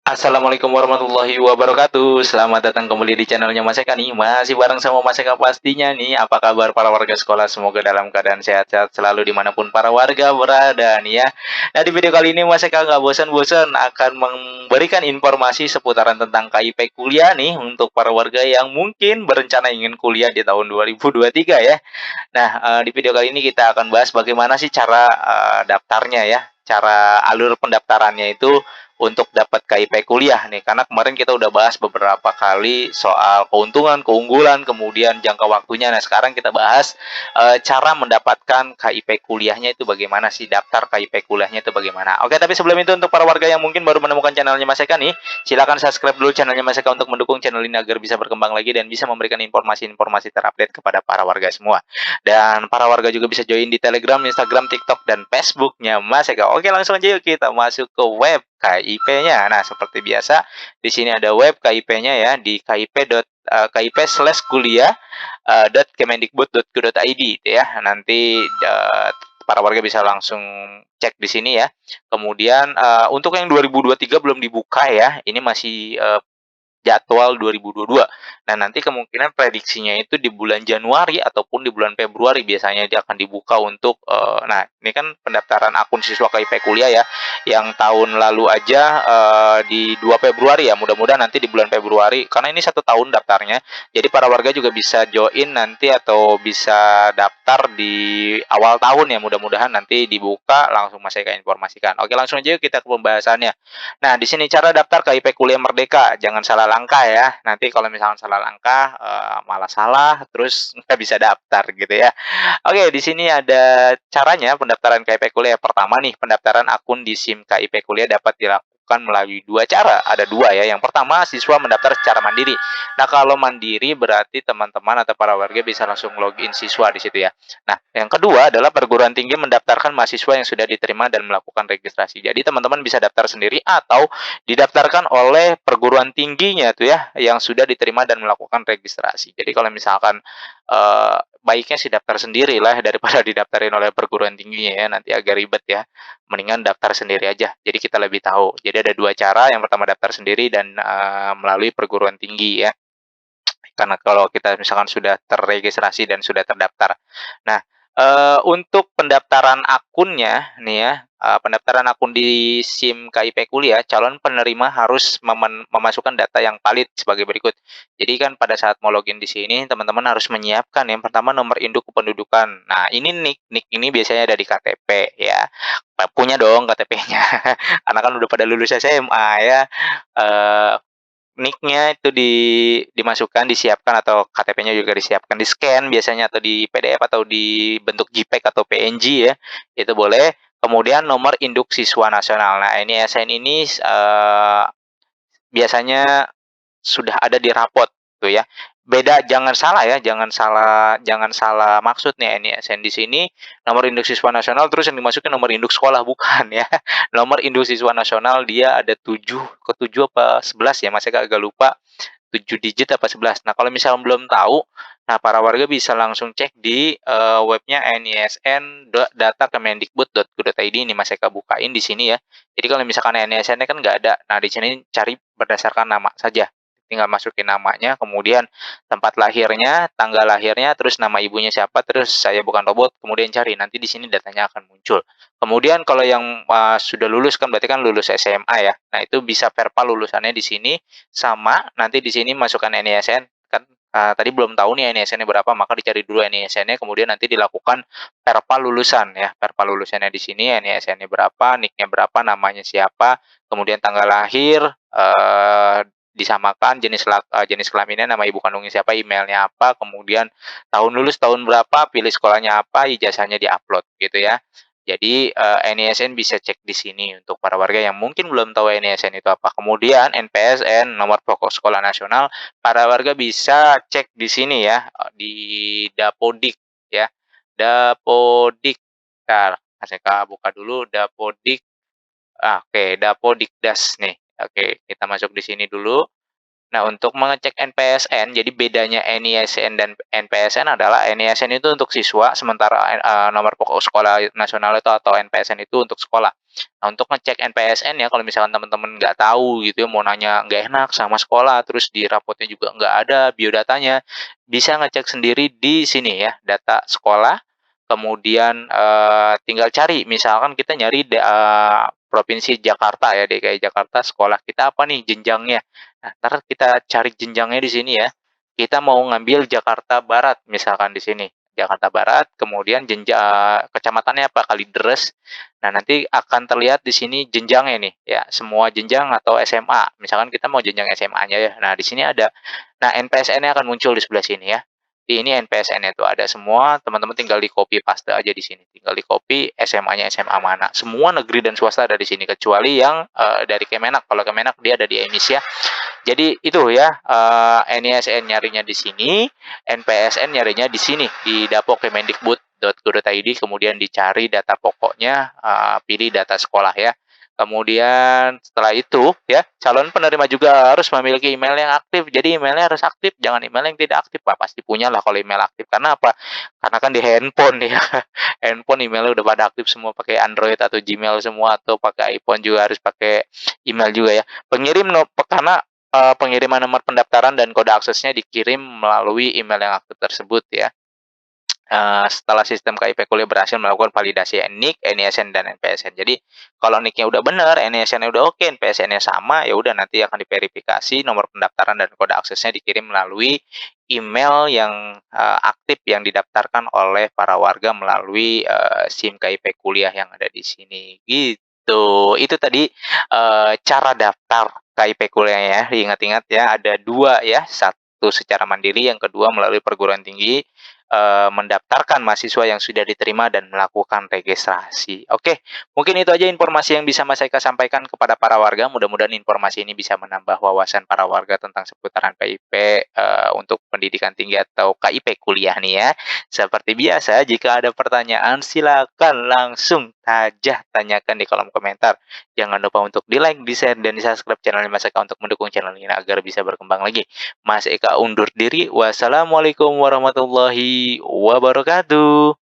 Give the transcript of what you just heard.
Assalamualaikum warahmatullahi wabarakatuh. Selamat datang kembali di channelnya Mas Eka nih. Masih bareng sama Mas Eka pastinya nih. Apa kabar para warga sekolah? Semoga dalam keadaan sehat-sehat selalu dimanapun para warga berada nih ya. Nah di video kali ini Mas Eka nggak bosan-bosan akan memberikan informasi seputaran tentang KIP kuliah nih untuk para warga yang mungkin berencana ingin kuliah di tahun 2023 ya. Nah, di video kali ini kita akan bahas bagaimana sih cara, daftarnya ya, cara alur pendaftarannya itu untuk dapat KIP kuliah nih. Karena kemarin kita udah bahas beberapa kali soal keuntungan, keunggulan, kemudian jangka waktunya. Nah, sekarang kita bahas, cara mendapatkan KIP kuliahnya itu bagaimana sih, daftar KIP kuliahnya itu bagaimana. Oke, tapi sebelum itu untuk para warga yang mungkin baru menemukan channelnya Mas Eka nih, silakan subscribe dulu channelnya Mas Eka untuk mendukung channel ini agar bisa berkembang lagi dan bisa memberikan informasi-informasi terupdate kepada para warga semua. Dan para warga juga bisa join di Telegram, Instagram, TikTok, dan Facebooknya Mas Eka. Oke, langsung aja yuk kita masuk ke web KIP-nya. Nah, seperti biasa, di sini ada web KIP-nya ya, di kip/kuliah .kemendikbud.go.id itu ya. Nanti para warga bisa langsung cek di sini ya. Kemudian untuk yang 2023 belum dibuka ya, ini masih jadwal 2022. Nah, nanti kemungkinan prediksinya itu di bulan Januari ataupun di bulan Februari biasanya dia akan dibuka untuk nah, ini kan pendaftaran akun siswa KIP kuliah ya, yang tahun lalu aja di 2 Februari ya, mudah-mudahan nanti di bulan Februari karena ini 1 tahun daftarnya. Jadi para warga juga bisa join nanti atau bisa daftar di awal tahun ya, mudah-mudahan nanti dibuka langsung Mas Eka informasikan. Oke, langsung aja yuk kita ke pembahasannya. Nah, di sini cara daftar KIP Kuliah Merdeka, jangan salah langkah ya. Nanti kalau misalkan salah langkah, malah salah, terus nggak bisa daftar gitu ya. Oke, di sini ada caranya pendaftaran KIP Kuliah. Pertama nih, pendaftaran akun di SIM KIP Kuliah dapat dilakukan melalui 2 cara, ada 2 ya. Yang pertama, siswa mendaftar secara mandiri. Nah, kalau mandiri berarti teman-teman atau para warga bisa langsung login siswa di situ ya. Nah, yang kedua adalah perguruan tinggi mendaftarkan mahasiswa yang sudah diterima dan melakukan registrasi. Jadi teman-teman bisa daftar sendiri atau didaftarkan oleh perguruan tingginya tuh ya, yang sudah diterima dan melakukan registrasi. Jadi kalau misalkan baiknya sih daftar sendiri lah daripada didaftarin oleh perguruan tingginya ya, nanti agak ribet ya. Mendingan daftar sendiri aja. Jadi kita lebih tahu. Jadi ada 2 cara, yang pertama daftar sendiri dan melalui perguruan tinggi ya. Karena kalau kita misalkan sudah terregistrasi dan sudah terdaftar. Nah, untuk pendaftaran akunnya nih ya, pendaftaran akun di SIM KIP kuliah, calon penerima harus memasukkan data yang valid sebagai berikut. Jadi kan pada saat mau login di sini, teman-teman harus menyiapkan yang pertama nomor induk kependudukan. Nah, ini nik ini biasanya ada di KTP ya. Punya dong KTP-nya, karena kan udah pada lulus SMA ya. Eee Nick-nya itu dimasukkan, disiapkan atau KTP-nya juga disiapkan, di-scan biasanya atau di PDF atau di bentuk JPEG atau PNG ya, itu boleh. Kemudian nomor induk siswa nasional. Nah, ini SN ini biasanya sudah ada di rapot tuh ya. Beda, jangan salah ya, jangan salah maksud nih NISN di sini nomor induk siswa nasional terus yang dimasukin nomor induk sekolah, bukan ya. Nomor induk siswa nasional dia ada 7 ke-7 apa 11 ya, Mas, saya agak lupa, 7 digit apa 11. Nah, kalau misalnya belum tahu, nah para warga bisa langsung cek di, webnya nisn.data.kemendikbud.go.id ini Mas Eka bukain di sini ya. Jadi kalau misalkan NISN-nya kan nggak ada, nah di sini cari berdasarkan nama saja. Tinggal masukin namanya, kemudian tempat lahirnya, tanggal lahirnya, terus nama ibunya siapa, terus saya bukan robot, kemudian cari, nanti di sini datanya akan muncul. Kemudian kalau yang, sudah lulus kan berarti kan lulus SMA ya. Nah, itu bisa verpa lulusannya di sini, sama nanti di sini masukkan NISN, kan, tadi belum tahu nih NISN-nya berapa, maka dicari dulu NISN-nya, kemudian nanti dilakukan verpa lulusan ya. Verpa lulusannya di sini, NISN-nya berapa, NIK-nya berapa, namanya siapa, kemudian tanggal lahir, disamakan jenis kelaminnya, nama ibu kandungnya siapa, emailnya apa, kemudian tahun lulus tahun berapa, pilih sekolahnya apa, ijazahnya di-upload gitu ya. Jadi NISN bisa cek di sini untuk para warga yang mungkin belum tahu NISN itu apa. Kemudian NPSN, nomor pokok sekolah nasional, para warga bisa cek di sini ya, di Dapodik ya. Dapodik, bentar, saya buka dulu Dapodik. Oke, Dapodikdas nih. Oke, kita masuk di sini dulu. Nah, untuk mengecek NPSN, jadi bedanya NISN dan NPSN adalah NISN itu untuk siswa, sementara nomor pokok sekolah nasional itu atau NPSN itu untuk sekolah. Nah, untuk ngecek NPSN ya, kalau misalkan teman-teman nggak tahu gitu ya, mau nanya nggak enak sama sekolah, terus di rapotnya juga nggak ada biodatanya, bisa ngecek sendiri di sini ya, data sekolah, kemudian tinggal cari, misalkan kita nyari Provinsi Jakarta ya, DKI Jakarta, sekolah kita apa nih jenjangnya. Nah, entar kita cari jenjangnya di sini ya. Kita mau ngambil Jakarta Barat misalkan di sini. Jakarta Barat, kemudian jenjang kecamatannya apa? Kalideres. Nah, nanti akan terlihat di sini jenjangnya nih ya, semua jenjang atau SMA. Misalkan kita mau jenjang SMA-nya ya. Nah, di sini ada. Nah, NPSN-nya akan muncul di sebelah sini ya. Di ini NPSN-nya itu ada semua, teman-teman tinggal di copy paste aja di sini. Tinggal di copy SMA-nya SMA mana. Semua negeri dan swasta ada di sini kecuali yang dari Kemenak. Kalau Kemenak dia ada di EMIS ya. Jadi itu ya, NISN nyarinya di sini, NPSN nyarinya di sini, di dapok.kemendikbud.go.id, kemudian dicari data pokoknya, pilih data sekolah ya. Kemudian setelah itu ya, calon penerima juga harus memiliki email yang aktif. Jadi emailnya harus aktif, jangan email yang tidak aktif. Pak, pasti punya lah kalau email aktif. Karena apa? Karena kan di handphone ya. Handphone emailnya udah pada aktif semua pakai Android atau Gmail semua, atau pakai iPhone juga harus pakai email juga ya. Karena pengiriman nomor pendaftaran dan kode aksesnya dikirim melalui email yang aktif tersebut ya. Setelah sistem KIP Kuliah berhasil melakukan validasi NIK, NISN, dan NPSN. Jadi kalau NIK-nya udah benar, NISN-nya udah oke, NPSN-nya sama, ya udah nanti akan diverifikasi nomor pendaftaran dan kode aksesnya dikirim melalui email yang aktif yang didaftarkan oleh para warga melalui SIM KIP Kuliah yang ada di sini. Gitu. Itu tadi cara daftar KIP Kuliah ya. Ingat-ingat ya, ada dua ya. Satu secara mandiri, yang kedua melalui perguruan tinggi. Mendaftarkan mahasiswa yang sudah diterima dan melakukan registrasi. Oke, mungkin itu aja informasi yang bisa Mas Eka sampaikan kepada para warga. Mudah-mudahan informasi ini bisa menambah wawasan para warga tentang seputaran PIP untuk pendidikan tinggi atau KIP kuliah nih ya. Seperti biasa, jika ada pertanyaan silakan langsung saja tanyakan di kolom komentar. Jangan lupa untuk di-like, di-share, dan di-subscribe channel Mas Eka untuk mendukung channel ini agar bisa berkembang lagi. Mas Eka undur diri. Wassalamualaikum warahmatullahi wabarakatuh.